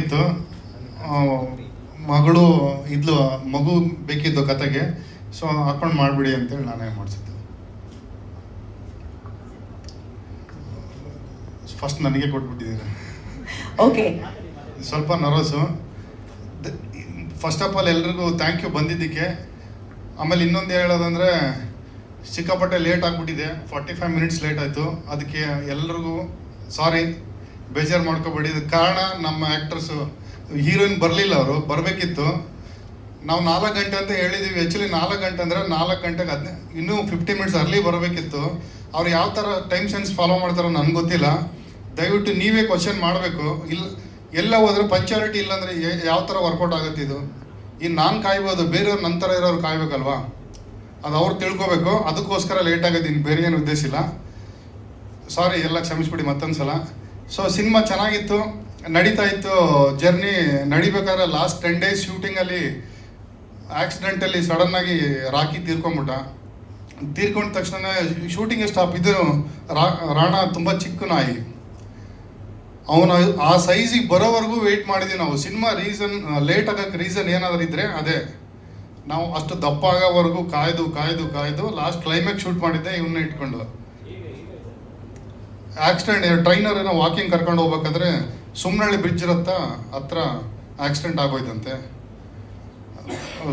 ಇತ್ತು. ಮಗಳು ಇದ್ಲು, ಮಗು ಬೇಕಿದ್ದು ಕತೆಗೆ, ಸೊ ಹಾಕೊಂಡು ಮಾಡಿಬಿಡಿ ಅಂತೇಳಿ ನಾನೇ ಮಾಡಿಸಿದ್ದೆ. ಫಸ್ಟ್ ನನಗೆ ಕೊಟ್ಬಿಟ್ಟಿದ್ದೀನಿ. ಓಕೆ, ಸ್ವಲ್ಪ ನರ್ವಸು. ಫಸ್ಟ್ ಆಫ್ ಆಲ್ ಎಲ್ರಿಗೂ ಥ್ಯಾಂಕ್ ಯು ಬಂದಿದ್ದಕ್ಕೆ. ಆಮೇಲೆ ಇನ್ನೊಂದು ಹೇಳೋದಂದರೆ, ಸಿಕ್ಕಾಪಟ್ಟೆ ಲೇಟ್ ಆಗಿಬಿಟ್ಟಿದೆ, 45 ಮಿನಿಟ್ಸ್ ಲೇಟ್ ಆಯಿತು. ಅದಕ್ಕೆ ಎಲ್ರಿಗೂ ಸಾರಿ, ಬೇಜಾರು ಮಾಡ್ಕೋಬೇಡಿ. ಇದಕ್ಕೆ ಕಾರಣ ನಮ್ಮ ಆ್ಯಕ್ಟರ್ಸು, ಹೀರೋಯಿನ್ ಬರಲಿಲ್ಲ, ಅವರು ಬರಬೇಕಿತ್ತು. ನಾವು 4 ಗಂಟೆ ಅಂತ ಹೇಳಿದ್ದೀವಿ, ಆ್ಯಕ್ಚುಲಿ 4 ಗಂಟೆ ಅಂದರೆ 4 ಗಂಟೆಗೆ ಇನ್ನೂ 50 ಮಿನಿಟ್ಸ್ ಅರ್ಲಿ ಬರಬೇಕಿತ್ತು. ಅವ್ರು ಯಾವ ಥರ ಟೈಮ್ ಸೆನ್ಸ್ ಫಾಲೋ ಮಾಡ್ತಾರೋ ನನಗೆ ಗೊತ್ತಿಲ್ಲ. ದಯವಿಟ್ಟು ನೀವೇ ಕ್ವಶನ್ ಮಾಡಬೇಕು. ಎಲ್ಲ ಹೋದ್ರೆ ಪಂಚಾಲಿಟಿ ಇಲ್ಲಾಂದರೆ ಯಾವ ಥರ ವರ್ಕೌಟ್ ಆಗುತ್ತೆ ಇದು? ಇನ್ನು ನಾನು ಕಾಯ್ಬೋದು, ಬೇರೆಯವ್ರು ನಂತರ ಇರೋರು ಕಾಯ್ಬೇಕಲ್ವಾ? ಅದು ಅವ್ರು ತಿಳ್ಕೊಬೇಕು. ಅದಕ್ಕೋಸ್ಕರ ಲೇಟ್ ಆಗೋದು, ಇನ್ನು ಬೇರೆ ಏನು ಉದ್ದೇಶ ಇಲ್ಲ. ಸಾರಿ, ಎಲ್ಲ ಕ್ಷಮಿಸ್ಬಿಡಿ ಮತ್ತೊಂದು ಸಲ. ಸೊ ಸಿನಿಮಾ ಚೆನ್ನಾಗಿತ್ತು, ನಡೀತಾ ಇತ್ತು. ಜರ್ನಿ ನಡಿಬೇಕಾದ್ರೆ ಲಾಸ್ಟ್ 10 ಡೇಸ್ ಶೂಟಿಂಗಲ್ಲಿ ಆಕ್ಸಿಡೆಂಟಲ್ಲಿ ಸಡನ್ನಾಗಿ ರಾಕಿ ತೀರ್ಕೊಂಬಿಟ್ಟ. ತೀರ್ಕೊಂಡ ತಕ್ಷಣ ಶೂಟಿಂಗ್ ಸ್ಟಾಪ್. ಇದು ರಾಣ ತುಂಬ ಚಿಕ್ಕ ನಾಯಿ, ಅವನು ಆ ಸೈಜಿಗೆ ಬರೋವರೆಗೂ ವೆಯ್ಟ್ ಮಾಡಿದ್ವಿ ನಾವು. ಸಿನಿಮಾ ಲೇಟ್ ಆಗೋಕ್ಕೆ ರೀಸನ್ ಏನಾದರೂ ಇದ್ದರೆ ಅದೇ, ನಾವು ಅಷ್ಟು ದಪ್ಪ ಆಗೋವರೆಗೂ ಕಾಯ್ದು ಲಾಸ್ಟ್ ಕ್ಲೈಮ್ಯಾಕ್ಸ್ ಶೂಟ್ ಮಾಡಿದ್ದೆ ಇವನ್ನ ಇಟ್ಕೊಂಡು. ಆಕ್ಸಿಡೆಂಟ್, ಟ್ರೈನರ್ ಏನೋ ವಾಕಿಂಗ್ ಕರ್ಕೊಂಡು ಹೋಗ್ಬೇಕಾದ್ರೆ ಸುಮ್ನಹಳ್ಳಿ ಬ್ರಿಡ್ಜ್ ಹತ್ರ ಆಕ್ಸಿಡೆಂಟ್ ಆಗೋಯ್ತಂತೆ.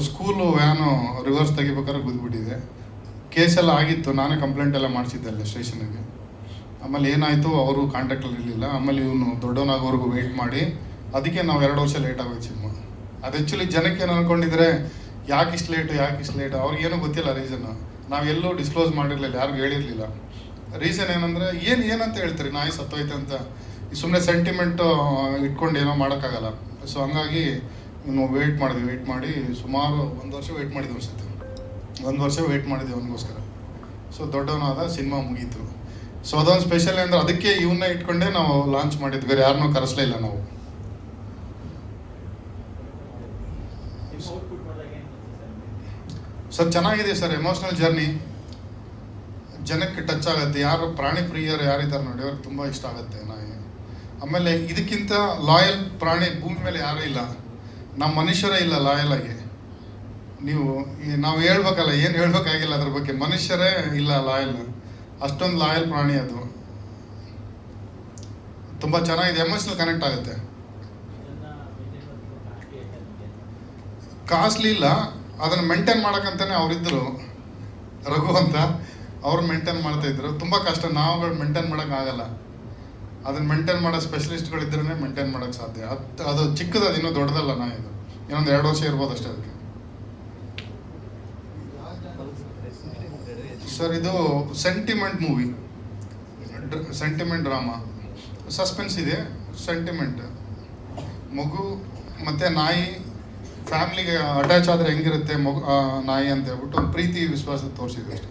ಸ್ಕೂಲು ವ್ಯಾನು ರಿವರ್ಸ್ ತೆಗಿಬೇಕಾದ್ರೆ ಗುದ್ಬಿಟ್ಟಿದೆ. ಕೇಸೆಲ್ಲ ಆಗಿತ್ತು, ನಾನೇ ಕಂಪ್ಲೇಂಟ್ ಎಲ್ಲ ಮಾಡಿಸಿದ್ದೆ ಅಲ್ಲೇ ಸ್ಟೇಷನ್ಗೆ. ಆಮೇಲೆ ಏನಾಯಿತು, ಅವರು ಕಾಂಟ್ಯಾಕ್ಟಲ್ಲಿ ಇರಲಿಲ್ಲ. ಆಮೇಲೆ ಇವನು ದೊಡ್ಡವನಾಗೋವರೆಗೂ ವೆಯ್ಟ್ ಮಾಡಿ, ಅದಕ್ಕೆ ನಾವು 2 ವರ್ಷ ಲೇಟ್ ಆಗೋಯ್ತು ಸಿನಿಮಾ. ಅದು ಆ್ಯಕ್ಚುಲಿ ಜನಕ್ಕೆ ಏನು ಅಂದ್ಕೊಂಡಿದ್ರೆ, ಯಾಕೆ ಇಷ್ಟು ಲೇಟ್, ಅವ್ರಿಗೇನೂ ಗೊತ್ತಿಲ್ಲ ರೀಸನ್ನು. ನಾವೆಲ್ಲೂ ಡಿಸ್ಕ್ಲೋಸ್ ಮಾಡಿರಲಿಲ್ಲ, ಯಾರಿಗೂ ಹೇಳಿರಲಿಲ್ಲ. ರೀಸನ್ ಏನಂದರೆ, ಏನಂತ ಹೇಳ್ತೀರಿ, ನಾಯಿ ಸತ್ತೋಯ್ತು ಅಂತ. ಸುಮ್ಮನೆ ಸೆಂಟಿಮೆಂಟು ಇಟ್ಕೊಂಡು ಏನೋ ಮಾಡೋಕ್ಕಾಗಲ್ಲ. ಸೊ ಹಂಗಾಗಿ ಇನ್ನು ವೆಯ್ಟ್ ಮಾಡಿ ಸುಮಾರು 1 ವರ್ಷ ವೆಯ್ಟ್ ಮಾಡಿದ್ವಿ ಅನ್ಸುತ್ತೆ. 1 ವರ್ಷ ವೆಯ್ಟ್ ಮಾಡಿದ್ವಿ ಅವನಿಗೋಸ್ಕರ. ಸೊ ದೊಡ್ಡವನಾದ, ಸಿನಿಮಾ ಮುಗೀತು. ಸೊ ಅದೊಂದು ಸ್ಪೆಷಲ್ ಅಂದರೆ ಅದಕ್ಕೆ ಇವನ್ನ ಇಟ್ಕೊಂಡೇ ನಾವು ಲಾಂಚ್ ಮಾಡಿದ್ವಿ, ಬೇರೆ ಯಾರನ್ನೂ ಕರೆಸಲೇ ಇಲ್ಲ ನಾವು. ಸರ್ ಚೆನ್ನಾಗಿದೆ ಸರ್, ಎಮೋಷ್ನಲ್ ಜರ್ನಿ, ಜನಕ್ಕೆ ಟಚ್ ಆಗುತ್ತೆ. ಯಾರು ಪ್ರಾಣಿ ಪ್ರಿಯರು ಯಾರಿದ್ದಾರೆ ನೋಡಿ, ಅವ್ರಿಗೆ ತುಂಬ ಇಷ್ಟ ಆಗುತ್ತೆ ನಾಯಿ. ಆಮೇಲೆ ಇದಕ್ಕಿಂತ ಲಾಯಲ್ ಪ್ರಾಣಿ ಭೂಮಿ ಮೇಲೆ ಯಾರೂ ಇಲ್ಲ. ನಮ್ಮ ಮನುಷ್ಯರೇ ಇಲ್ಲ ಲಾಯಲ್ ಆಗಿ. ನಾವು ಹೇಳ್ಬೇಕಲ್ಲ, ಏನು ಹೇಳ್ಬೇಕಾಗಿಲ್ಲ ಅದ್ರ ಬಗ್ಗೆ. ಮನುಷ್ಯರೇ ಇಲ್ಲ ಲಾಯಲ್, ಅಷ್ಟೊಂದು ಲಾಯಲ್ ಪ್ರಾಣಿ ಅದು. ತುಂಬ ಚೆನ್ನಾಗಿದೆ, ಎಮೋಷ್ನಲ್ ಕನೆಕ್ಟ್ ಆಗುತ್ತೆ. ಕಾಸ್ಟ್ಲಿ ಇಲ್ಲ, ಅದನ್ನು ಮೇಂಟೈನ್ ಮಾಡೋಕ್ಕಂತಾನೆ ಅವರಿದ್ದರು, ರಘು ಅಂತ. ಅವ್ರು ಮೇಂಟೈನ್ ಮಾಡ್ತಾಯಿದ್ರು. ತುಂಬ ಕಷ್ಟ, ನಾವುಗಳು ಮೇಂಟೈನ್ ಮಾಡೋಕ್ಕಾಗಲ್ಲ. ಅದನ್ನು ಮೇಂಟೈನ್ ಮಾಡೋ ಸ್ಪೆಷಲಿಸ್ಟ್ಗಳಿದ್ರೇ ಮೇಂಟೈನ್ ಮಾಡೋಕ್ಕೆ ಸಾಧ್ಯ. ಅದು ಚಿಕ್ಕದು, ಅದು ಇನ್ನೂ ದೊಡ್ಡದಲ್ಲ. ಇದು ಇನ್ನೊಂದು 2 ವರ್ಷ ಇರ್ಬೋದು ಅಷ್ಟೇ ಅದಕ್ಕೆ. ಸರ್ ಇದು sentiment movie, sentiment drama, suspense ಇದೆ, ಸೆಂಟಿಮೆಂಟ್. ಮಗು ಮತ್ತು ನಾಯಿ ಫ್ಯಾಮ್ಲಿಗೆ ಅಟ್ಯಾಚ್ ಆದರೆ ಹೆಂಗಿರುತ್ತೆ ನಾಯಿ ಅಂತ ಹೇಳ್ಬಿಟ್ಟು ಒಂದು ಪ್ರೀತಿ ವಿಶ್ವಾಸ ತೋರಿಸಿದೆ ಅಷ್ಟೇ.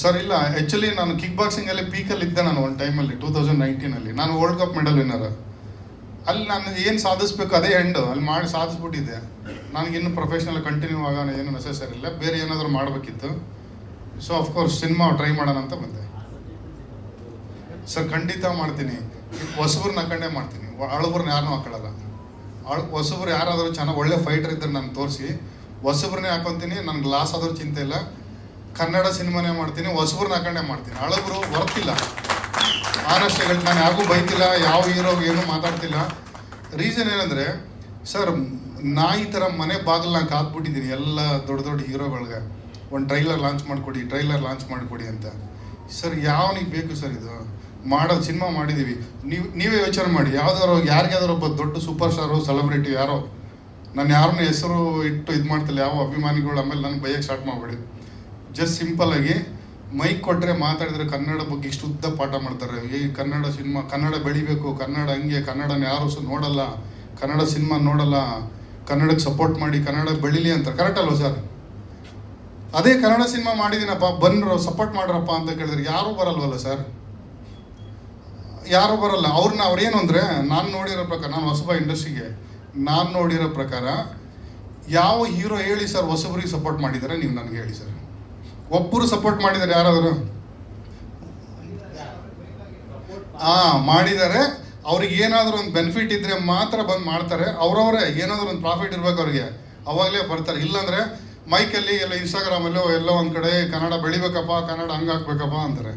ಸರ್ ಇಲ್ಲ, ಆ್ಯಕ್ಚುಲಿ ನಾನು ಕಿಕ್ ಬಾಕ್ಸಿಂಗಲ್ಲಿ ಪೀಕಲ್ಲಿ ಇದ್ದೆ. ನಾನು ಒಂದು ಟೈಮಲ್ಲಿ 2019 ನಾನು ವರ್ಲ್ಡ್ ಕಪ್ ಮೆಡಲ್ ವಿನ್ನರ್. ಅಲ್ಲಿ ನಾನು ಏನು ಸಾಧಿಸ್ಬೇಕು ಅದೇ ಎಂಡು, ಅಲ್ಲಿ ಮಾಡಿ ಸಾಧಿಸ್ಬಿಟ್ಟಿದ್ದೆ. ನನಗಿನ್ನೂ ಪ್ರೊಫೆಷ್ನಲ್ ಕಂಟಿನ್ಯೂ ಆಗೋಣ ಏನು ನೆಸೆಸರಿ ಇಲ್ಲ, ಬೇರೆ ಏನಾದರೂ ಮಾಡಬೇಕಿತ್ತು. ಸೊ ಅಫ್ಕೋರ್ಸ್ ಸಿನಿಮಾ ಟ್ರೈ ಮಾಡೋಣ ಅಂತ ಬಂದೆ. ಸರ್ ಖಂಡಿತ ಮಾಡ್ತೀನಿ. ಹೊಸಬ್ರನ್ನ ಹಾಕೊಂಡೇ ಮಾಡ್ತೀನಿ, ಹಳಬ್ರನ್ನ ಯಾರನ್ನೂ ಹಾಕೊಳ್ಳಲ್ಲ. ಹೊಸಬ್ರು ಯಾರಾದರೂ ಚೆನ್ನಾಗಿ ಒಳ್ಳೆ ಫೈಟರ್ ಇದ್ದರೆ ನಾನು ತೋರಿಸಿ ಹೊಸಬ್ರನ್ನೇ ಹಾಕೊತೀನಿ. ನನಗೆ ಲಾಸ್ ಆದರೂ ಚಿಂತೆ ಇಲ್ಲ. ಕನ್ನಡ ಸಿನಿಮಾನೇ ಮಾಡ್ತೀನಿ, ಹೊಸಬ್ರನ್ನ ಹಾಕೊಂಡೇ ಮಾಡ್ತೀನಿ. ಹಳಬ್ರು ಬರ್ತಿಲ್ಲ, ಆನೆಸ್ಟ್ ಹೇಳಿ ನಾನು ಯಾರಿಗೂ ಬೈತಿಲ್ಲ, ಯಾವ ಹೀರೋಗೆ ಏನೂ ಮಾತಾಡ್ತಿಲ್ಲ. ರೀಸನ್ ಏನಂದರೆ ಸರ್, ನಾಯಿ ಥರ ಮನೆ ಬಾಗಿಲು ನಾನು ಕಾದ್ಬಿಟ್ಟಿದ್ದೀನಿ ಎಲ್ಲ ದೊಡ್ಡ ಹೀರೋಗಳಿಗೆ. ಒಂದು ಟ್ರೈಲರ್ ಲಾಂಚ್ ಮಾಡಿಕೊಡಿ ಅಂತ. ಸರ್ ಯಾವನಿಗೆ ಬೇಕು ಸರ್ ಇದು? ಮಾಡೋದು ಸಿನಿಮಾ ಮಾಡಿದ್ದೀವಿ. ನೀವೇ ಯೋಚನೆ ಮಾಡಿ, ಯಾರಿಗಾದ್ರೂ ಒಬ್ಬ ದೊಡ್ಡ ಸೂಪರ್ ಸ್ಟಾರು, ಸೆಲೆಬ್ರಿಟಿ ಯಾರೋ, ನಾನು ಯಾರನ್ನ ಹೆಸರು ಇಟ್ಟು ಇದು ಮಾಡ್ತಿಲ್ಲ, ಯಾವ ಅಭಿಮಾನಿಗಳು ಆಮೇಲೆ ನನಗೆ ಬೈಯಕ್ಕೆ ಸ್ಟಾರ್ಟ್ ಮಾಡಬೇಡಿ. ಜಸ್ಟ್ ಸಿಂಪಲ್ಲಾಗಿ ಮೈಕ್ ಕೊಟ್ಟರೆ ಮಾತಾಡಿದ್ರೆ ಕನ್ನಡ ಬಗ್ಗೆ ಇಷ್ಟು ಉದ್ದ ಪಾಠ ಮಾಡ್ತಾರೆ. ಈ ಕನ್ನಡ ಸಿನಿಮಾ, ಕನ್ನಡ ಬೆಳಿಬೇಕು, ಕನ್ನಡ ಹಂಗೆ, ಕನ್ನಡನ ಯಾರು ನೋಡಲ್ಲ, ಕನ್ನಡ ಸಿನಿಮಾ ನೋಡಲ್ಲ, ಕನ್ನಡಕ್ಕೆ ಸಪೋರ್ಟ್ ಮಾಡಿ, ಕನ್ನಡ ಬೆಳೀಲಿ ಅಂತ. ಕರೆಕ್ಟ್ ಅಲ್ವ ಸರ್? ಅದೇ ಕನ್ನಡ ಸಿನಿಮಾ ಮಾಡಿದ್ದೀನಪ್ಪ, ಬಂದರು ಸಪೋರ್ಟ್ ಮಾಡ್ರಪ್ಪ ಅಂತ ಕೇಳಿದ್ರೆ ಯಾರೂ ಬರಲ್ವಲ್ಲ ಸರ್, ಯಾರೂ ಬರಲ್ಲ. ಅವ್ರೇನು ಅಂದರೆ, ನಾನು ನೋಡಿರೋ ಪ್ರಕಾರ, ನಾನು ಹೊಸಬ ಇಂಡಸ್ಟ್ರಿಗೆ, ನಾನು ನೋಡಿರೋ ಪ್ರಕಾರ ಯಾವ ಹೀರೋ ಹೇಳಿ ಸರ್ ಹೊಸಬ್ರಿಗೆ ಸಪೋರ್ಟ್ ಮಾಡಿದ್ದಾರೆ? ನೀವು ನನಗೆ ಹೇಳಿ ಸರ್. ಒಬ್ಬರು ಸಪೋರ್ಟ್ ಮಾಡಿದ್ದಾರೆ ಯಾರಾದರೂ? ಮಾಡಿದ್ದಾರೆ. ಅವ್ರಿಗೆ ಏನಾದರೂ ಒಂದು ಬೆನಿಫಿಟ್ ಇದ್ರೆ ಮಾತ್ರ ಬಂದು ಮಾಡ್ತಾರೆ. ಅವ್ರವರೇ ಏನಾದರೂ ಒಂದು ಪ್ರಾಫಿಟ್ ಇರ್ಬೇಕು ಅವ್ರಿಗೆ, ಅವಾಗಲೇ ಬರ್ತಾರೆ. ಇಲ್ಲಾಂದರೆ ಮೈಕಲ್ಲಿ ಎಲ್ಲ ಇನ್ಸ್ಟಾಗ್ರಾಮಲ್ಲೋ ಎಲ್ಲೋ ಒಂದು ಕಡೆ ಕನ್ನಡ ಬೆಳಿಬೇಕಪ್ಪ, ಕನ್ನಡ ಹಂಗಾಕ್ಬೇಕಪ್ಪ ಅಂತಾರೆ.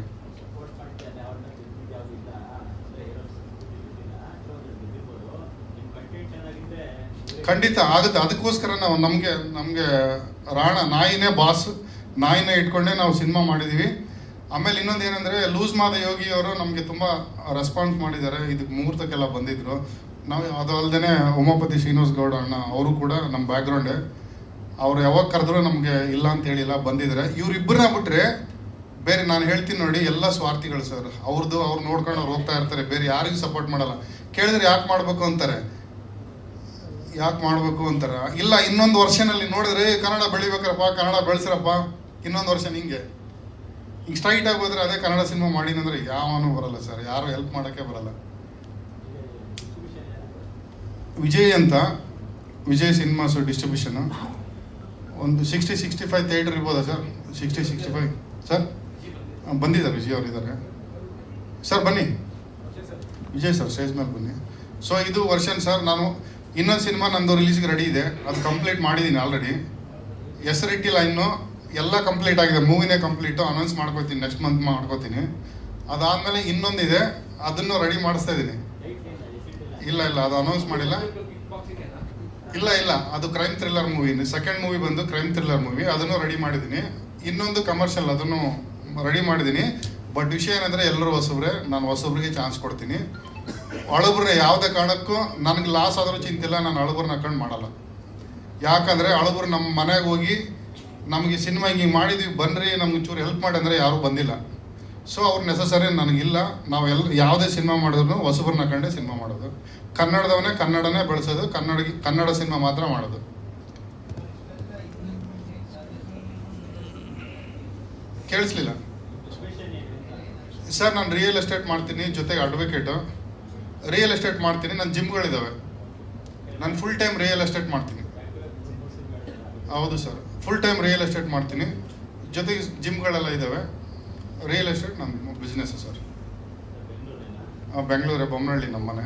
ಖಂಡಿತ ಆಗುತ್ತೆ. ಅದಕ್ಕೋಸ್ಕರ ನಾವು ನಮಗೆ ನಾಯಿನೇ ಬಾಸ್, ನಾಯಿನೇ ಇಟ್ಕೊಂಡೇ ನಾವು ಸಿನಿಮಾ ಮಾಡಿದ್ದೀವಿ. ಆಮೇಲೆ ಇನ್ನೊಂದು ಏನಂದರೆ ಲೂಸ್ ಮಾದ ಯೋಗಿ ಅವರು ನಮಗೆ ತುಂಬ ರೆಸ್ಪಾನ್ಸ್ ಮಾಡಿದ್ದಾರೆ. ಇದಕ್ಕೆ ಮುಹೂರ್ತಕ್ಕೆಲ್ಲ ಬಂದಿದ್ದರು. ನಾವು ಅದು ಅಲ್ಲದೆ ಉಮಾಪತಿ ಶ್ರೀನಿವಾಸ್ ಗೌಡ ಅಣ್ಣ ಅವರು ಕೂಡ ನಮ್ಮ ಬ್ಯಾಕ್ಗ್ರೌಂಡೇ. ಅವ್ರು ಯಾವಾಗ ಕರೆದ್ರು ನಮಗೆ ಇಲ್ಲ ಅಂತ ಹೇಳಿಲ್ಲ, ಬಂದಿದ್ದಾರೆ. ಇವರಿಬ್ಬರನ್ನ ಬಿಟ್ಟರೆ ಬೇರೆ ನಾನು ಹೇಳ್ತೀನಿ ನೋಡಿ, ಎಲ್ಲ ಸ್ವಾರ್ಥಿಗಳು ಸರ್. ಅವ್ರು ನೋಡ್ಕೊಂಡು ಅವ್ರು ಹೋಗ್ತಾ ಇರ್ತಾರೆ, ಬೇರೆ ಯಾರಿಗೂ ಸಪೋರ್ಟ್ ಮಾಡಲ್ಲ. ಕೇಳಿದ್ರೆ ಯಾಕೆ ಮಾಡಬೇಕು ಅಂತಾರೆ, ಇಲ್ಲ ಇನ್ನೊಂದು ವರ್ಷನಲ್ಲಿ ನೋಡಿದ್ರೆ ಕನ್ನಡ ಬೆಳಿಬೇಕ್ರಪ್ಪ, ಕನ್ನಡ ಬೆಳೆಸ್ರಪ್ಪ, ಇನ್ನೊಂದು ವರ್ಷ ಹಿಂಗೆ ಸ್ಟ್ರೈಟಾಗಿ ಹೋದ್ರೆ ಅದೇ ಕನ್ನಡ ಸಿನಿಮಾ ಮಾಡಿನಂದ್ರೆ ಯಾವನೂ ಬರಲ್ಲ ಸರ್, ಯಾರು ಹೆಲ್ಪ್ ಮಾಡೋಕ್ಕೆ ಬರಲ್ಲ. ವಿಜಯ್ ಸಿನಿಮಾಸು ಡಿಸ್ಟ್ರಿಬ್ಯೂಷನು ಒಂದು 60-65 ಥಿಯೇಟರ್ ಇರ್ಬೋದಾ ಸರ್? 60-65 ಸರ್ ಬಂದಿದ್ದಾರೆ. ವಿಜಯ್ ಅವರು ಇದ್ದಾರೆ ಸರ್, ಬನ್ನಿ ವಿಜಯ್ ಸರ್ ಸ್ಟೇಜ್ ಮೇಲೆ ಬನ್ನಿ. ಸೊ ಇದು ವರ್ಷನ್ ಸರ್. ನಾನು ಇನ್ನೊಂದು ಸಿನಿಮಾ ನಂದು ರಿಲೀಸ್ಗೆ ರೆಡಿ ಇದೆ, ಅದು ಕಂಪ್ಲೀಟ್ ಮಾಡಿದ್ದೀನಿ ಆಲ್ರೆಡಿ. ಹೆಸರಿಟ್ಟಿಲ್ಲ ಇನ್ನೂ, ಎಲ್ಲ ಕಂಪ್ಲೀಟ್ ಆಗಿದೆ. ಮೂವಿನೇ ಕಂಪ್ಲೀಟು, ಅನೌನ್ಸ್ ಮಾಡ್ಕೋತೀನಿ, ನೆಕ್ಸ್ಟ್ ಮಂತ್ ಮಾಡ್ಕೋತೀನಿ. ಅದಾದಮೇಲೆ ಇನ್ನೊಂದಿದೆ, ಅದನ್ನು ರೆಡಿ ಮಾಡಿಸ್ತಾ ಇದ್ದೀನಿ. ಇಲ್ಲ ಅದು ಅನೌನ್ಸ್ ಮಾಡಿಲ್ಲ. ಇಲ್ಲ ಅದು crime thriller movie. Second movie ಬಂದು ಕ್ರೈಮ್ ಥ್ರಿಲ್ಲರ್ ಮೂವಿ, ಅದನ್ನು ರೆಡಿ ಮಾಡಿದ್ದೀನಿ. ಇನ್ನೊಂದು ಕಮರ್ಷಿಯಲ್, ಅದನ್ನು ರೆಡಿ ಮಾಡಿದ್ದೀನಿ. ಬಟ್ ವಿಷಯ ಏನಂದರೆ ಎಲ್ಲರೂ ಹೊಸಬ್ರೆ, ನಾನು ಹೊಸಬ್ರಿಗೆ ಚಾನ್ಸ್ ಕೊಡ್ತೀನಿ. ಅಳುಬ್ರನ್ನ ಯಾವುದೇ ಕಾರಣಕ್ಕೂ ನನಗೆ ಲಾಸ್ ಆದರೂ ಚಿಂತಿಲ್ಲ, ನಾನು ಅಳುಬ್ರನ್ನ ಹಾಕೊಂಡು ಮಾಡಲ್ಲ. ಯಾಕಂದರೆ ಅಳುಬ್ರು ನಮ್ಮ ಮನೆಗೆ ಹೋಗಿ ನಮಗೆ ಸಿನಿಮಾ ಹಿಂಗೆ ಮಾಡಿದ್ವಿ ಬನ್ನಿರಿ ನಮ್ಗೆ ಚೂರು ಹೆಲ್ಪ್ ಮಾಡಿ ಅಂದರೆ ಯಾರೂ ಬಂದಿಲ್ಲ. ಸೊ ಅವ್ರು ನೆಸಸರಿ ನನಗಿಲ್ಲ. ನಾವು ಯಾವುದೇ ಸಿನಿಮಾ ಮಾಡಿದ್ರು ಹೊಸಬ್ರನ್ನ ಕಂಡೇ ಸಿನಿಮಾ ಮಾಡೋದು. ಕನ್ನಡನೇ ಬೆಳೆಸೋದು, ಕನ್ನಡ ಸಿನಿಮಾ ಮಾತ್ರ ಮಾಡೋದು. ಕೇಳಿಸ್ಲಿಲ್ಲ ಸರ್. ನಾನು ರಿಯಲ್ ಎಸ್ಟೇಟ್ ಮಾಡ್ತೀನಿ, ಜೊತೆಗೆ ಅಡ್ವೊಕೇಟು. ರಿಯಲ್ ಎಸ್ಟೇಟ್ ಮಾಡ್ತೀನಿ, ನನ್ನ ಜಿಮ್ಗಳಿದ್ದಾವೆ. ನಾನು ಫುಲ್ ಟೈಮ್ ರಿಯಲ್ ಎಸ್ಟೇಟ್ ಮಾಡ್ತೀನಿ. ಹೌದು sir, full time real estate ಮಾಡ್ತೀನಿ, ಜೊತೆಗೆ ಜಿಮ್ಗಳೆಲ್ಲ ಇದ್ದಾವೆ. ರಿಯಲ್ ಎಸ್ಟೇಟ್ ನಮ್ಮ ಬಿಸ್ನೆಸ್ಸು ಸರ್. ಬೆಂಗಳೂರೇ, ಬೊಮ್ಮನಹಳ್ಳಿ ನಮ್ಮ ಮನೆ.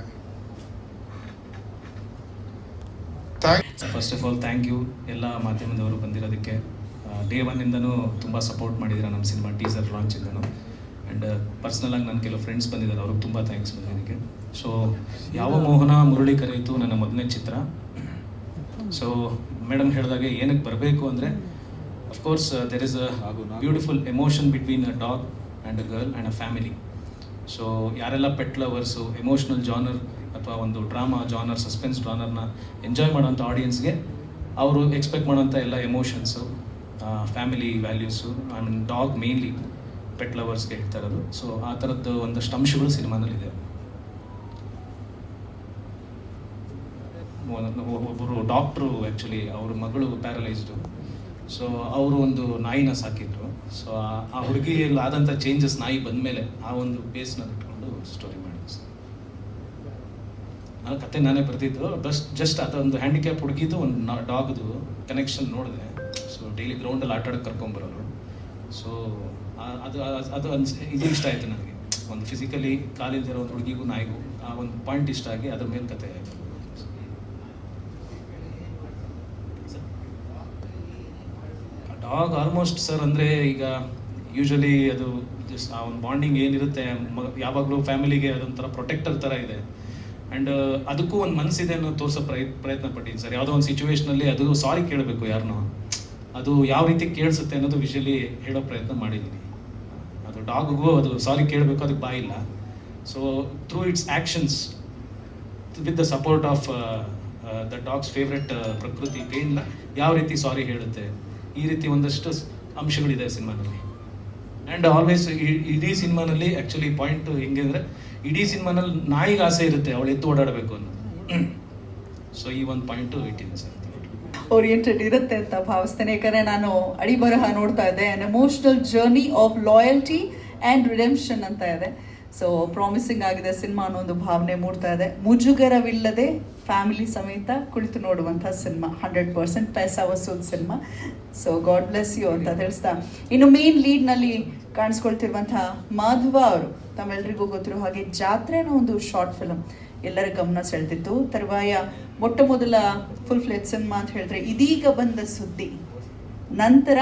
First of all thank you ಎಲ್ಲ ಮಾಧ್ಯಮದವರು ಬಂದಿರೋದಕ್ಕೆ. ಡೇ ಒನ್ನಿಂದನೂ ತುಂಬ ಸಪೋರ್ಟ್ ಮಾಡಿದ್ದೀರಾ ನಮ್ಮ ಸಿನಿಮಾ ಟೀಸರ್ ಲಾಂಚಿಂದನೂ. ಆ್ಯಂಡ್ ಪರ್ಸ್ನಲಾಗಿ ನನ್ನ ಕೆಲವು ಫ್ರೆಂಡ್ಸ್ ಬಂದಿದ್ದಾರೆ, ಅವ್ರಿಗೆ ತುಂಬ ಥ್ಯಾಂಕ್ಸ್ ಬಂದಿದ್ದಕ್ಕೆ. ಸೊ ಯಾವ ಮೋಹನ ಮುರಳಿ ಕರೆಯಿತು ನನ್ನ ಮೊದಲನೇ ಚಿತ್ರ. ಸೊ ಮೇಡಮ್ ಹೇಳಿದಾಗೆ ಏನಕ್ಕೆ ಬರಬೇಕು ಅಂದರೆ, of course there is a beautiful emotion between a dog and a girl and a family. So ಯಾರೆಲ್ಲ ಪೆಟ್ ಲವರ್ಸು, ಎಮೋಷ್ನಲ್ ಜಾನರ್ ಅಥವಾ ಒಂದು ಡ್ರಾಮಾ ಜಾನರ್, ಸಸ್ಪೆನ್ಸ್ ಜಾನರ್ನ ಎಂಜಾಯ್ ಮಾಡೋಂಥ ಆಡಿಯನ್ಸ್ಗೆ ಅವರು ಎಕ್ಸ್ಪೆಕ್ಟ್ ಮಾಡೋಂಥ ಎಲ್ಲ emotions, family values, I mean dog mainly pet ಲವರ್ಸ್ಗೆ ಹೇಳ್ತಾ ಇರೋದು. ಸೊ ಆ ಥರದ್ದು ಒಂದಷ್ಟು ಅಂಶಗಳು ಸಿನಿಮಾನಲ್ಲಿದೆ. ಒಬ್ಬರು ಡಾಕ್ಟ್ರು ಆ್ಯಕ್ಚುಲಿ ಅವ್ರ ಮಗಳು ಪ್ಯಾರಲೈಸ್ಡು. ಸೊ ಅವರು ಒಂದು ನಾಯಿನ ಸಾಕಿದ್ರು. ಸೊ ಆ ಹುಡುಗಿಯಲ್ಲಿ ಆದಂಥ ಚೇಂಜಸ್ ನಾಯಿ ಬಂದಮೇಲೆ ಆ ಒಂದು ಬೇಸ್ನ ಇಟ್ಕೊಂಡು ಸ್ಟೋರಿ ಮಾಡಿದ್ರು ಸರ್. ಆ ಕತೆ ನಾನೇ ಬರ್ತಿದ್ದು. ಜಸ್ಟ್ ಅದೊಂದು ಹ್ಯಾಂಡಿಕ್ಯಾಪ್ ಹುಡುಗಿದು ಒಂದು ಡಾಗ್ದು ಕನೆಕ್ಷನ್ ನೋಡಿದೆ. ಸೊ ಡೈಲಿ ಗ್ರೌಂಡಲ್ಲಿ ಆಟಾಡೋಕ್ಕೆ ಕರ್ಕೊಂಬರೋರು. ಸೊ ಅದು ಇದು ಇಷ್ಟ ಆಯಿತು ನನಗೆ. ಒಂದು ಫಿಸಿಕಲಿ ಕಾಲಿಲ್ದಿರೋ ಒಂದು ಹುಡುಗಿಗೂ ನಾಯಿಗೂ ಆ ಒಂದು ಪಾಯಿಂಟ್ ಇಷ್ಟ ಆಗಿ ಅದ್ರ ಮೇಲೆ ಕತೆ ಆಯಿತು. ಡಾಗ್ ಆಲ್ಮೋಸ್ಟ್ ಸರ್ ಅಂದರೆ ಈಗ ಯೂಶ್ವಲಿ ಅದು ಜಸ್ಟ್ ಆ ಒಂದು ಬಾಂಡಿಂಗ್ ಏನಿರುತ್ತೆ ಯಾವಾಗಲೂ ಫ್ಯಾಮಿಲಿಗೆ ಅದೊಂಥರ ಪ್ರೊಟೆಕ್ಟರ್ ಥರ ಇದೆ. ಆ್ಯಂಡ್ ಅದಕ್ಕೂ ಒಂದು ಮನಸ್ಸಿದೆ ಅನ್ನೋ ತೋರಿಸೋ ಪ್ರಯತ್ನ ಪಟ್ಟಿದ್ದೀನಿ ಸರ್. ಯಾವುದೋ ಒಂದು ಸಿಚುವೇಶ್ನಲ್ಲಿ ಅದು ಸಾರಿ ಕೇಳಬೇಕು ಯಾರನ್ನೋ, ಅದು ಯಾವ ರೀತಿ ಕೇಳಿಸುತ್ತೆ ಅನ್ನೋದು ವಿಷುವಲಿ ಹೇಳೋ ಪ್ರಯತ್ನ ಮಾಡಿದ್ದೀನಿ. ಅದು ಡಾಗ್ಗೂ ಅದು ಸಾರಿ ಕೇಳಬೇಕು, ಅದಕ್ಕೆ ಬಾಯಿಲ್ಲ. So through its actions with the support of the dogs favourite ಪ್ರಕೃತಿ ಪೇನ್ಲ ಯಾವ ರೀತಿ ಸಾರಿ ಹೇಳುತ್ತೆ, ಈ ರೀತಿ ಒಂದಷ್ಟು ಅಂಶಗಳಿದೆ ಸಿನಿಮಾನಲ್ಲಿ. ಆ್ಯಂಡ್ ಆಲ್ವೇಸ್ ಇಡೀ ಸಿನಿಮಾನಲ್ಲಿ ಆ್ಯಕ್ಚುಲಿ ಪಾಯಿಂಟ್ ಹೆಂಗೆ ಅಂದರೆ, ಇಡೀ ಸಿನಿಮಾನಲ್ಲಿ ನಾಯಿಗೆ ಆಸೆ ಇರುತ್ತೆ ಅವಳು ಎದ್ದು ಓಡಾಡಬೇಕು ಅನ್ನೋದು. ಸೊ ಈ ಒಂದು ಪಾಯಿಂಟು ಇಟ್ಟಿದೆ ಸರ್. ಓರಿಯೆಂಟೆಡ್ ಇರುತ್ತೆ ಅಂತ ಭಾವಿಸ್ತೇನೆ. ಯಾಕಂದರೆ ನಾನು ಅಡಿಬರಹ ನೋಡ್ತಾ ಇದ್ದೆ, an emotional journey of loyalty and redemption ಅಂತ ಇದೆ. ಸೊ ಪ್ರಾಮಿಸಿಂಗ್ ಆಗಿದೆ ಸಿನಿಮಾ ಅನ್ನೋ ಒಂದು ಭಾವನೆ ಮೂಡ್ತಾ ಇದೆ. ಮುಜುಗರವಿಲ್ಲದೆ ಫ್ಯಾಮಿಲಿ ಸಮೇತ ಕುಳಿತು ನೋಡುವಂಥ ಸಿನಿಮಾ, 100% ಪೈಸಾ ವಸೂಲ್ cinema. So God bless you ಅಂತ ತಿಳಿಸ್ತಾ, ಇನ್ನು ಮೇನ್ ಲೀಡ್ನಲ್ಲಿ ಕಾಣಿಸ್ಕೊಳ್ತಿರುವಂತಹ ಮಾಧವ ಅವರು ತಮ್ಮೆಲ್ಲರಿಗೂ ಗೊತ್ತಿರೋ ಹಾಗೆ ಜಾತ್ರೆ ಅನ್ನೋ ಒಂದು ಶಾರ್ಟ್ ಫಿಲಮ್ ಎಲ್ಲರ ಗಮನ ಸೆಳೆದಿತ್ತು. ತರುವಾಯ ಮೊಟ್ಟ ಮೊದಲ ಫುಲ್ ಫ್ಲೆಜ್ ಸಿನಿಮಾ ಅಂತ ಹೇಳಿದ್ರೆ ಇದೀಗ ಬಂದ ಸುದ್ದಿ, ನಂತರ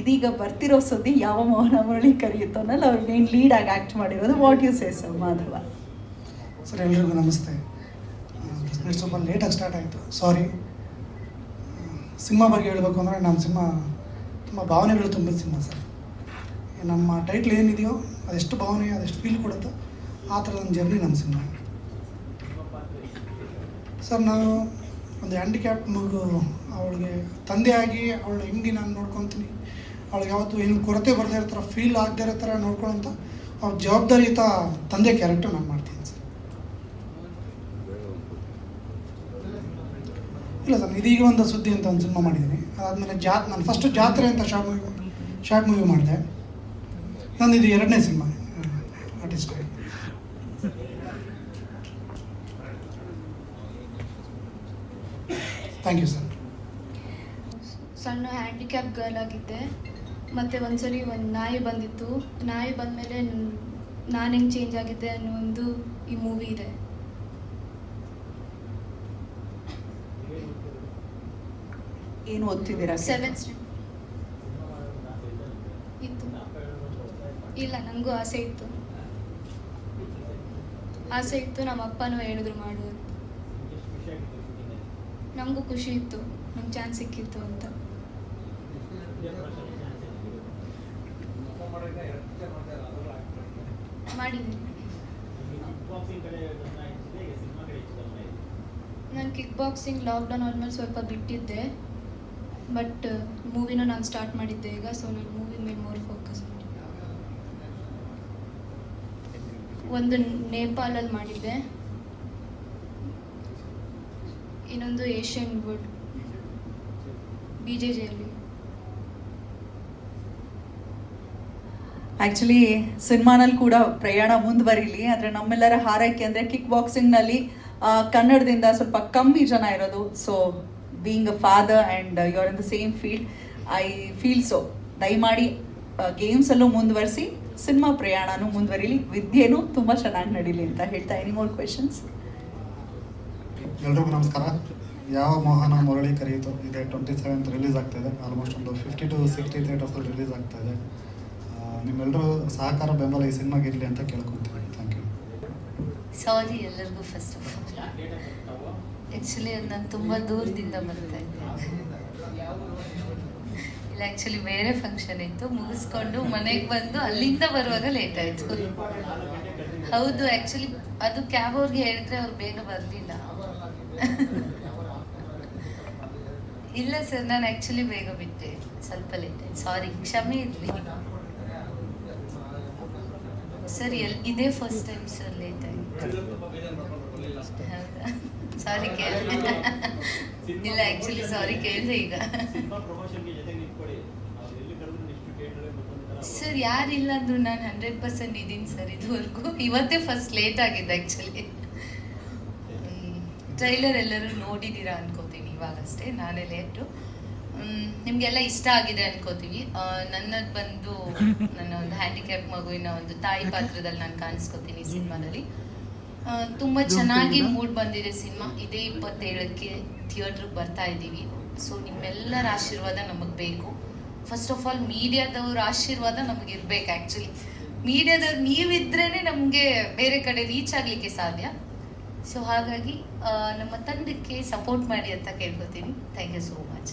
ಇದೀಗ ಬರ್ತಿರೋ ಸುದ್ದಿ ಯಾವ ಮೋಹನ ಮುರಳಿ ಕರೆಯುತ್ತೋ ಅನ್ನಲ್ಲಿ ಅವ್ರು ಮೇನ್ ಲೀಡ್ ಆಗಿ ಆ್ಯಕ್ಟ್ ಮಾಡಿರೋದು. What you say sir Madhava? Sir ಎಲ್ರಿಗೂ ನಮಸ್ತೆ. ಸ್ವಲ್ಪ ಲೇಟಾಗಿ ಸ್ಟಾರ್ಟ್ ಆಯಿತು, ಸಾರಿ. ಸಿನಿಮಾ ಬಗ್ಗೆ ಹೇಳಬೇಕು ಅಂದರೆ ನಮ್ಮ ಸಿನಿಮಾ ತುಂಬ ಭಾವನೆಗಳು ತುಂಬಿದ ಸಿನಿಮಾ ಸರ್. ನಮ್ಮ ಟೈಟ್ಲ್ ಏನಿದೆಯೋ ಅದೆಷ್ಟು ಭಾವನೆ ಅದೆಷ್ಟು ಫೀಲ್ ಕೊಡುತ್ತೋ ಆ ಥರದ ಒಂದು ಜರ್ನಿ ನಮ್ಮ ಸಿನಿಮಾ ಸರ್. ನಾನು ಒಂದು ಹ್ಯಾಂಡಿಕ್ಯಾಪ್ ಮಗು, ಅವಳಿಗೆ ತಂದೆಯಾಗಿ ಅವಳು ಹೆಂಗೆ ನಾನು ನೋಡ್ಕೊತೀನಿ, ಅವಳಿಗೆ ಯಾವತ್ತೂ ಏನು ಕೊರತೆ ಬರದೇ ಇರೋ ಥರ ಫೀಲ್ ಆಗದೇ ಇರೋ ಥರ ನೋಡ್ಕೊಳ್ಳೋಂಥ ಅವ್ರ ಜವಾಬ್ದಾರಿಯುತ ತಂದೆ ಕ್ಯಾರೆಕ್ಟರ್ ನಾನು ಮಾಡ್ತೀನಿ ಸರ್. ಇಲ್ಲ ಸರ್, ಇದೀಗ ಒಂದು ಸುದ್ದಿ ಅಂತ ಒಂದು ಸಿನಿಮಾ ಮಾಡಿದ್ದೀನಿ. ಅದಾದಮೇಲೆ ನಾನು ಫಸ್ಟು ಜಾತ್ರೆ ಅಂತ ಶಾರ್ಟ್ ಮೂವಿ ಮಾಡಿದೆ. ನಂದು ಇದು 2ನೇ ಸಿನಿಮಾ ಆರ್ಟಿಸ್ಟ್ ಆಗಿ. Thank you sir. ಸಣ್ಣ ಹ್ಯಾಂಡಿಕ್ಯಾಪ್ ಗರ್ಲ್ ಆಗಿದ್ದೆ. ಮತ್ತು ಒಂದ್ಸರಿ ಒಂದು ನಾಯಿ ಬಂದಿತ್ತು. ನಾಯಿ ಬಂದಮೇಲೆ ನಾನು ಹೆಂಗೆ ಚೇಂಜ್ ಆಗಿದ್ದೆ ಅನ್ನೋ ಒಂದು ಈ ಮೂವಿ ಇದೆ. ಏನು ಓದ್ತಿದ್ದೀರಾ? 7th ಇತ್ತು. ಇಲ್ಲ, ನನಗೂ ಆಸೆ ಇತ್ತು. ನಮ್ಮ ಅಪ್ಪನೂ ಹೇಳಿದ್ರು ಮಾಡು ಅಂತ. ನಮಗೂ ಖುಷಿ ಇತ್ತು, ನಮ್ಗೆ ಚಾನ್ಸ್ ಸಿಕ್ಕಿತ್ತು ಅಂತ. ಮಾಡಿದ್ದೀನಿ. ನಾನು ಕಿಕ್ ಬಾಕ್ಸಿಂಗ್ ಲಾಕ್ಡೌನ್ ಆದ್ಮೇಲೆ ಸ್ವಲ್ಪ ಬಿಟ್ಟಿದ್ದೆ, ಬಟ್ ಮೂವಿನ ನಾನು ಸ್ಟಾರ್ಟ್ ಮಾಡಿದ್ದೆ ಈಗ. ಸೊ ನಾನು ಮೂವಿ ಮೇಲೆ ಮೋರ್ ಫೋಕಸ್ ಮಾಡಿದ್ದೆ. ಒಂದು ನೇಪಾಳಲ್ಲಿ ಮಾಡಿದ್ದೆ, ಇನ್ನೊಂದು ಏಷ್ಯನ್ ವುಡ್ BJJಯಲ್ಲಿ. ಆ್ಯಕ್ಚುಲಿ ಸಿನಿಮಾನಲ್ಲಿ ಕೂಡ ಪ್ರಯಾಣ ಮುಂದುವರಿಲಿ, ಆದರೆ ನಮ್ಮೆಲ್ಲರ ಹಾರೈಕೆ ಅಂದರೆ ಕಿಕ್ ಬಾಕ್ಸಿಂಗ್ನಲ್ಲಿ ಕನ್ನಡದಿಂದ ಸ್ವಲ್ಪ ಕಮ್ಮಿ ಜನ ಇರೋದು. So being a father and you are in the same field, I feel so ದಯಮಾಡಿ ಗೇಮ್ಸಲ್ಲೂ ಮುಂದುವರಿಸಿ, ಸಿನಿಮಾ ಪ್ರಯಾಣನೂ ಮುಂದುವರಿಲಿ, ವಿದ್ಯೆನೂ ತುಂಬ ಚೆನ್ನಾಗಿ ನಡೀಲಿ ಅಂತ ಹೇಳ್ತಾ. Any more questions? ಎಲ್ರಿಗೂ ನಮಸ್ಕಾರ. ಯಾವ ಮೋಹನ ಮುರಳಿ ಕರೆಯಿತು ಇದೆ 27th ರಿಲೀಸ್ ಆಗ್ತಾಯಿದೆ. ಆಲ್ಮೋಸ್ಟ್ ಒಂದು 50 to 60 ಥಿಯೇಟರ್ಸಲ್ಲಿ ರಿಲೀಸ್ ಆಗ್ತಾಯಿದೆ. ನಿಮ್ಮೆಲ್ಲರೂ ಸಹಕಾರ ಬೆಂಬಲ ಈ ಸಿನಿಮಾಗೆ ಇರಲಿ ಅಂತ ಕೇಳ್ಕೊತೀನಿ. Thank you. ಸಾರಿ ಎಲ್ಲರಿಗೂ. ಫಸ್ಟ್ ಆಫ್ ಆಲ್ ಆ್ಯಕ್ಚುಲಿ ಅದು ನಾನು ತುಂಬ ದೂರದಿಂದ ಬರ್ತಾ ಇದ್ದೆ. ಇಲ್ಲ, ಆ್ಯಕ್ಚುಲಿ ಬೇರೆ ಫಂಕ್ಷನ್ ಇತ್ತು, ಮುಗಿಸ್ಕೊಂಡು ಮನೆಗೆ ಬಂದು ಅಲ್ಲಿಂದ ಬರುವಾಗ ಲೇಟ್ ಆಯಿತು. ಹೌದು, ಆ್ಯಕ್ಚುಲಿ ಅದು ಕ್ಯಾಬ್ ಅವ್ರಿಗೆ ಹೇಳಿದ್ರೆ ಅವ್ರು ಬೇಗ ಬರಲಿಲ್ಲ. ಇಲ್ಲ ಸರ್, ನಾನು ಆ್ಯಕ್ಚುಲಿ ಬೇಗ ಬಿಟ್ಟೆ, ಸ್ವಲ್ಪ ಲೇಟ್ ಆಯ್ತು. ಸಾರಿ, ಕ್ಷಮೆ ಇರಲಿ ಸರ್. ಇದೇ ಫಸ್ಟ್ ಟೈಮ್ ಸರ್ ಲೇಟ್ ಆಯಿತು. ಹೌದಾ? ಸಾರಿ ಕೇಳಿದೆ. ಇಲ್ಲ, ಆ್ಯಕ್ಚುಲಿ ಸಾರಿ ಕೇಳಿದೆ ಈಗ. ಸರ್ ಯಾರಿಲ್ಲ ಅಂದ್ರು ನಾನು 100% ಇದ್ದೀನಿ ಸರ್ ಇದುವರೆಗೂ. ಇವತ್ತೇ ಫಸ್ಟ್ ಲೇಟ್ ಆಗಿದೆ ಆ್ಯಕ್ಚುಲಿ. ಟ್ರೈಲರ್ ಎಲ್ಲರೂ ನೋಡಿದ್ದೀರಾ ಅನ್ಕೋತೀನಿ, ಇವಾಗಷ್ಟೇ, ನಾನೇ ಲೇಟು. ನಿಮಗೆಲ್ಲ ಇಷ್ಟ ಆಗಿದೆ ಅನ್ಕೋತೀವಿ. ನನ್ನದು ಬಂದು ನನ್ನ ಒಂದು ಹ್ಯಾಂಡಿಕ್ಯಾಪ್ ಮಗುವಿನ ಒಂದು ತಾಯಿ ಪಾತ್ರದಲ್ಲಿ ನಾನು ಕಾಣಿಸ್ಕೋತೀನಿ ಸಿನಿಮಾದಲ್ಲಿ. ತುಂಬ ಚೆನ್ನಾಗಿ ಮೂಡ್ ಬಂದಿದೆ ಸಿನಿಮಾ. ಇದೇ 27ಕ್ಕೆ ಥಿಯೇಟ್ರಿಗೆ ಬರ್ತಾ ಇದ್ದೀವಿ. ಸೊ ನಿಮ್ಮೆಲ್ಲರ ಆಶೀರ್ವಾದ ನಮಗೆ ಬೇಕು. ಫಸ್ಟ್ ಆಫ್ ಆಲ್ ಮೀಡಿಯಾದವ್ರ ಆಶೀರ್ವಾದ ನಮಗೆ ಇರಬೇಕು. ಆ್ಯಕ್ಚುಲಿ ಮೀಡಿಯಾದವ್ರು ನೀವಿದ್ರೇ ನಮಗೆ ಬೇರೆ ಕಡೆ ರೀಚ್ ಆಗಲಿಕ್ಕೆ ಸಾಧ್ಯ. ಸೊ ಹಾಗಾಗಿ ನಮ್ಮ ತಂಡಕ್ಕೆ ಸಪೋರ್ಟ್ ಮಾಡಿ ಅಂತ ಕೇಳ್ಕೊತೀನಿ. Thank you so much.